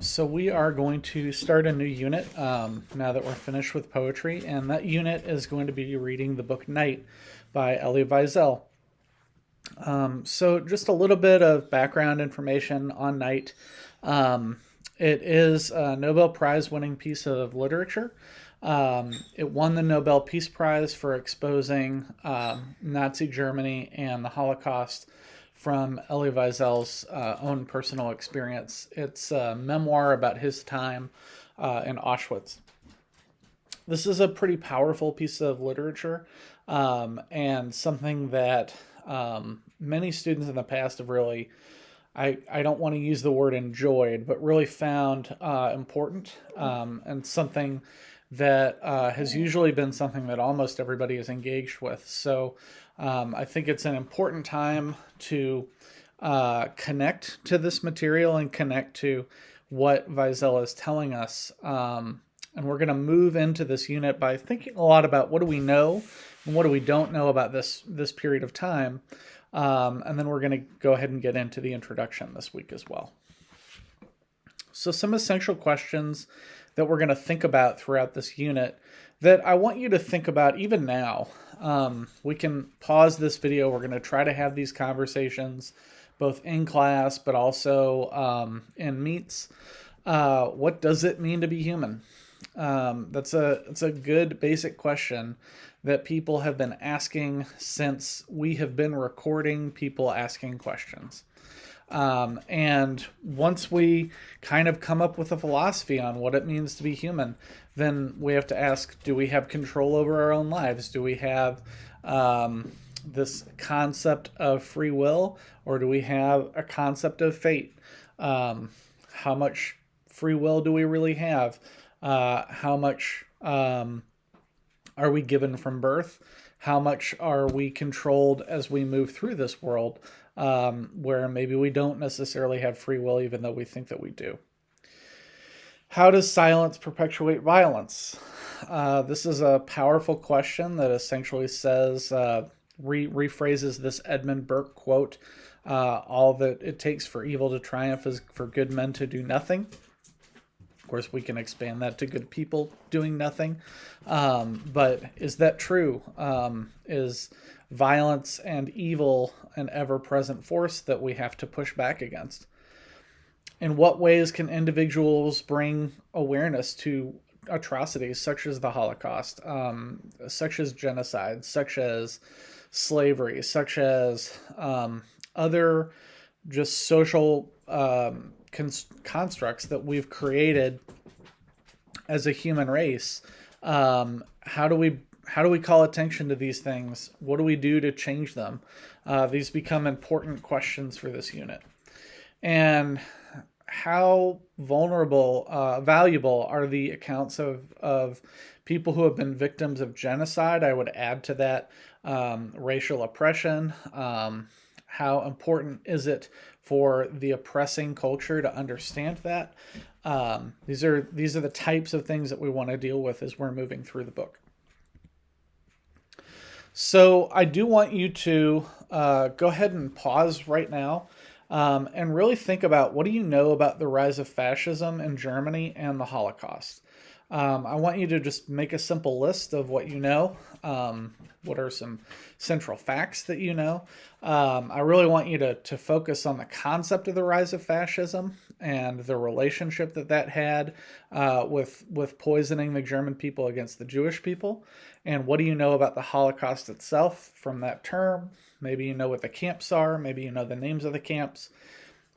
So we are going to start a new unit now that we're finished with poetry, and that unit is going to be reading the book Night by Elie Wiesel. So just a little bit of background information on Night. It is a Nobel Prize winning piece of literature. It won the Nobel Peace Prize for exposing Nazi Germany and the Holocaust from Elie Wiesel's own personal experience. It's a memoir about his time in Auschwitz. This is a pretty powerful piece of literature and something that many students in the past have really, I don't want to use the word enjoyed, but really found important and something that has usually been something that almost everybody is engaged with. So I think it's an important time to connect to this material and connect to what Wiesel is telling us. And we're going to move into this unit by thinking a lot about what do we know and what do we don't know about this period of time. And then we're going to go ahead and get into the introduction this week as well. So some essential questions that we're going to think about throughout this unit that I want you to think about even now. We can pause this video. We're going to try to have these conversations both in class but also in meets. What does it mean to be human? It's a good basic question that people have been asking since we have been recording people asking questions. And once we kind of come up with a philosophy on what it means to be human, then we have to ask, do we have control over our own lives? Do we have this concept of free will, or do we have a concept of fate? How much free will do we really have? How much are we given from birth? How much are we controlled as we move through this world, where maybe we don't necessarily have free will, even though we think that we do? How does silence perpetuate violence? This is a powerful question that essentially says, rephrases this Edmund Burke quote, all that it takes for evil to triumph is for good men to do nothing. Of course, we can expand that to good people doing nothing. But is that true? Is violence and evil an ever-present force that we have to push back against? In what ways can individuals bring awareness to atrocities such as the Holocaust, such as genocide, such as slavery, such as other just social constructs that we've created as a human race? How do we call attention to these things? What do we do to change them? These become important questions for this unit. And how valuable are the accounts of people who have been victims of genocide? I would add to that racial oppression. How important is it for the oppressing culture to understand that? These are the types of things that we want to deal with as we're moving through the book. So I do want you to go ahead and pause right now and really think about, what do you know about the rise of fascism in Germany and the Holocaust? I want you to just make a simple list of what you know. What are some central facts that you know? I really want you to focus on the concept of the rise of fascism and the relationship that had with poisoning the German people against the Jewish people. And what do you know about the Holocaust itself from that term? Maybe you know what the camps are. Maybe you know the names of the camps.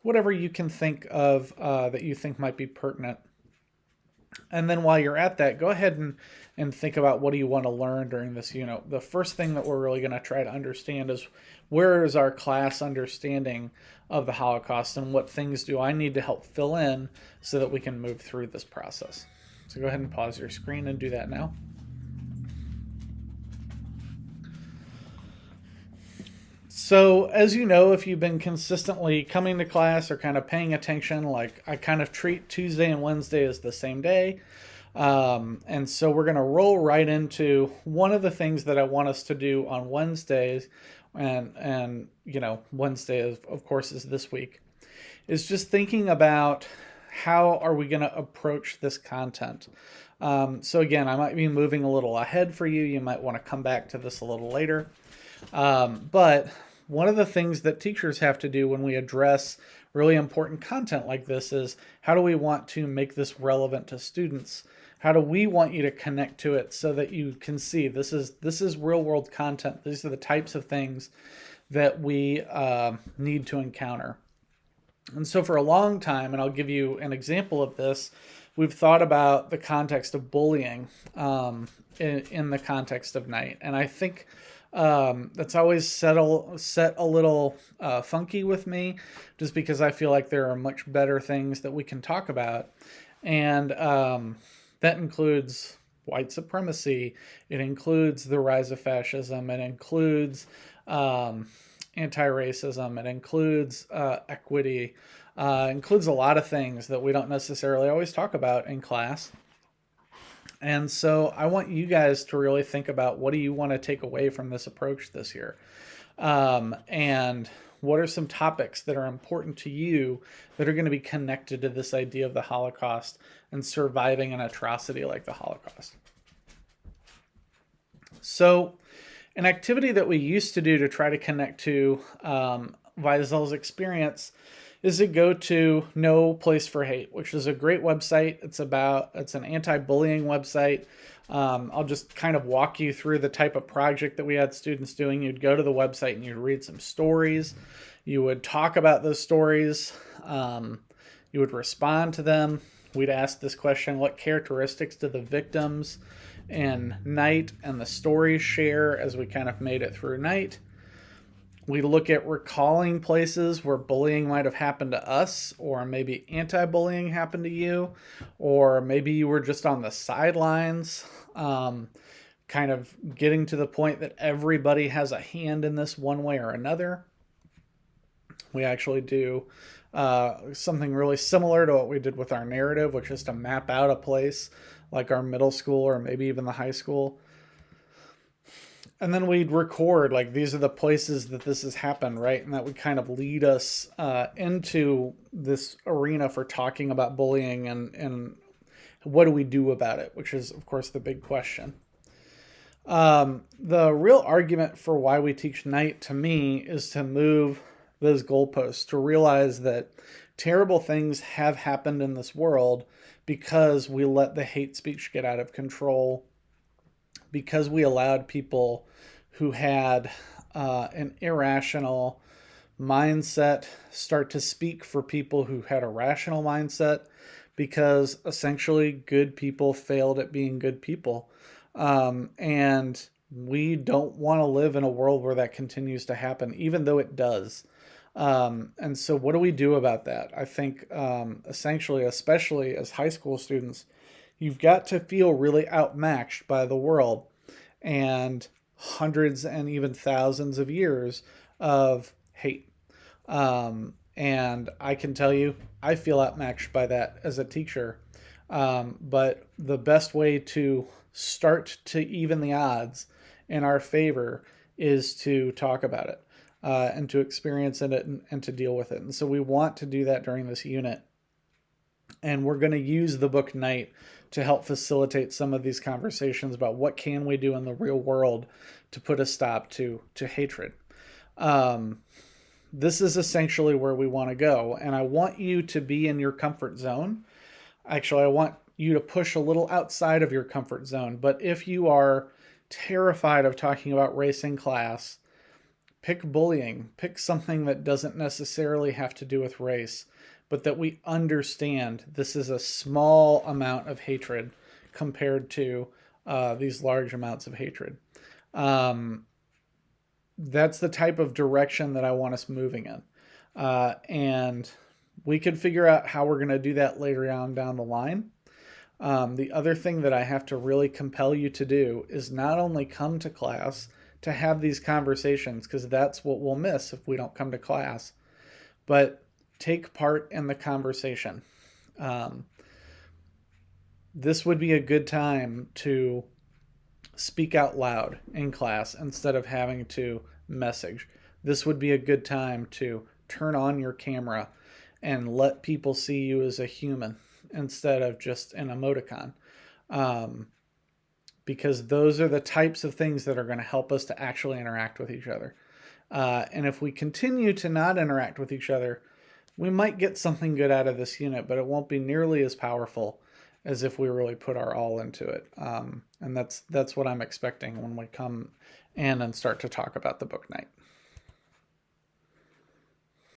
Whatever you can think of that you think might be pertinent. And then while you're at that, go ahead and think about, what do you want to learn during this unit. The first thing that we're really going to try to understand is, where is our class understanding of the Holocaust, and what things do I need to help fill in so that we can move through this process? So go ahead and pause your screen and do that now. So as you know, if you've been consistently coming to class or kind of paying attention, like, I kind of treat Tuesday and Wednesday as the same day. And so we're going to roll right into one of the things that I want us to do on Wednesdays. And Wednesday, of course, is this week, is just thinking about how are we going to approach this content? So again, I might be moving a little ahead for you. You might want to come back to this a little later. But one of the things that teachers have to do when we address really important content like this is, how do we want to make this relevant to students? How do we want you to connect to it so that you can see this is real world content? These are the types of things that we need to encounter. And so for a long time, and I'll give you an example of this, we've thought about the context of bullying in the context of night. And I think that's always set a little funky with me, just because I feel like there are much better things that we can talk about. And that includes white supremacy. It includes the rise of fascism. It includes anti-racism. It includes equity. Includes a lot of things that we don't necessarily always talk about in class. And so I want you guys to really think about, what do you want to take away from this approach this year? And what are some topics that are important to you that are going to be connected to this idea of the Holocaust and surviving an atrocity like the Holocaust? So an activity that we used to do to try to connect to Wiesel's experience is to go to No Place for Hate, which is a great website. It's an anti-bullying website. I'll just kind of walk you through the type of project that we had students doing. You'd go to the website and you'd read some stories. You would talk about those stories. You would respond to them. We'd ask this question: what characteristics do the victims and Night and the stories share as we kind of made it through Night? We look at recalling places where bullying might have happened to us, or maybe anti-bullying happened to you, or maybe you were just on the sidelines, kind of getting to the point that everybody has a hand in this one way or another. We actually do something really similar to what we did with our narrative, which is to map out a place like our middle school or maybe even the high school. And then we'd record, like, these are the places that this has happened, right? And that would kind of lead us into this arena for talking about bullying and what do we do about it, which is, of course, the big question. The real argument for why we teach Night, to me, is to move those goalposts, to realize that terrible things have happened in this world because we let the hate speech get out of control, because we allowed people who had an irrational mindset start to speak for people who had a rational mindset, because essentially good people failed at being good people. And we don't want to live in a world where that continues to happen, even though it does. And so what do we do about that? I think essentially, especially as high school students, you've got to feel really outmatched by the world and hundreds and even thousands of years of hate. And I can tell you, I feel outmatched by that as a teacher. But the best way to start to even the odds in our favor is to talk about it and to experience it and to deal with it. And so we want to do that during this unit. And we're going to use the book Night to help facilitate some of these conversations about what can we do in the real world to put a stop to hatred. This is essentially where we want to go. And I want you to be in your comfort zone. Actually, I want you to push a little outside of your comfort zone. But if you are terrified of talking about race in class, pick bullying. Pick something that doesn't necessarily have to do with race, but that we understand this is a small amount of hatred compared to these large amounts of hatred. That's the type of direction that I want us moving in. And we could figure out how we're going to do that later on down the line. The other thing that I have to really compel you to do is not only come to class to have these conversations, because that's what we'll miss if we don't come to class, but take part in the conversation. This would be a good time to speak out loud in class instead of having to message. This would be a good time to turn on your camera and let people see you as a human instead of just an emoticon. Because those are the types of things that are going to help us to actually interact with each other. And if we continue to not interact with each other, we might get something good out of this unit, but it won't be nearly as powerful as if we really put our all into it. And that's what I'm expecting when we come in and start to talk about the Book Knight.